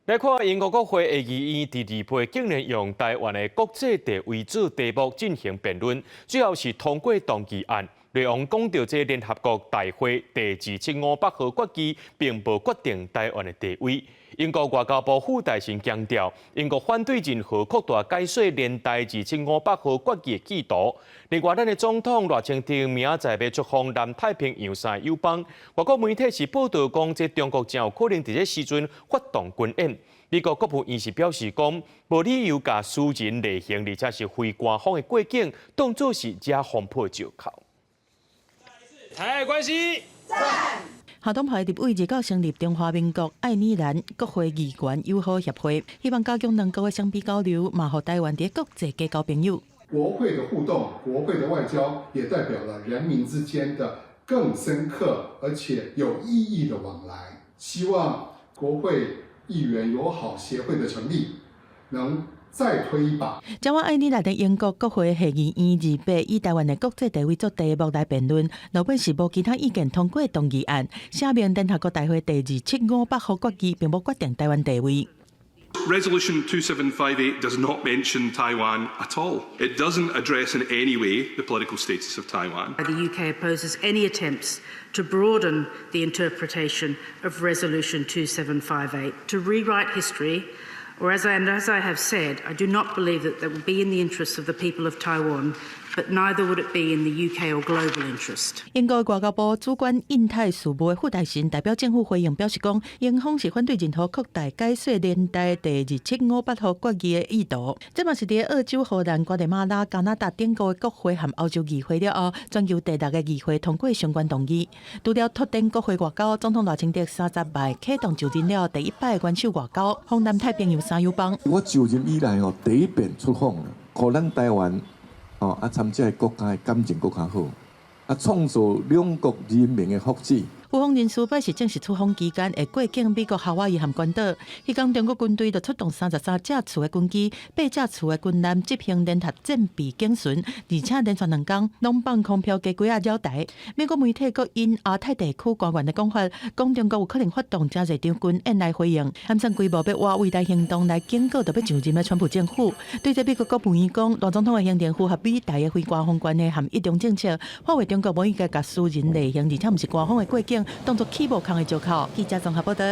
来看英国国会下议院第二批竟然用台湾的国际地位做题目进行辩论，最后是通过动议案。内容讲到，这联合国大会第275号决议并无决定台湾的地位。英国外交部副大臣强调，英国反对任何扩大解说连带275号决议的企图。另外，咱的总统赖清德明仔载要出访南太平洋3个友邦，外国媒体是报道讲，这中国真有可能伫这时阵发动军演。美国国务院是表示讲，无理由甲私人例行而且是非官方的过境，当作是假风波借口。台海关系赞。夏东派立委日到成立中华民国爱尔兰国会议员友好协会，希望加强两国的双边交流，嘛互台湾伫国际结交朋友。国会的互动，国会的外交，也代表了人民之间的更深刻而且有意义的往来。希望国会议员友好协会的成立，能再推一把。将爱尔兰的英国国会下议院28以台湾的国际地位做题目来辩论，老本是无其他意见通过动议案，写明联合国大会第275号决议并无决定台湾地位。Resolution 2758 does not mention Taiwan at all. It doesn't address in any way the political status of Taiwan. The UK opposes any attempts to broaden the interpretation of Resolution 2758 to rewrite history, or as I have said, I do not believe that would be in the interests of the people of Taiwan, but neither would it be in the UK or global interest. 英国外交部主管印太事务的副大臣代表政府回应表示讲，英方是反对任何扩大解说连带第2758号决议的意图。这嘛是伫澳洲、荷兰、瓜地马拉、加拿大等国的国会和欧洲议会了后，全球第6个议会通过相关动议。除了拓展国会外交，总统赖清德30摆启动就任了第1摆元首外交，访南太平洋3友邦。我就任以来第一遍出访了，互咱台湾。参加的国家的感情更加好，创造两国人民的福祉。有访人士表示，正是出访期间会过境美国夏威夷和关岛。迄天，中国军队就出动33架次的军机、8架次的军舰执行联合战备警巡，而且连续2天拢放空飘加几啊绕台。美国媒体阁因亚太地区官员的讲法，讲中国有可能发动真侪场军演来回应，喊上规模要挖未来行动来警告要上任的川普政府。对这美国国务院讲，赖总统的行程符合美台的非官方关系和一中政策，破坏中国无应该甲私人例行而且毋是官方的过境。当作起无空的借口。记者综合报道。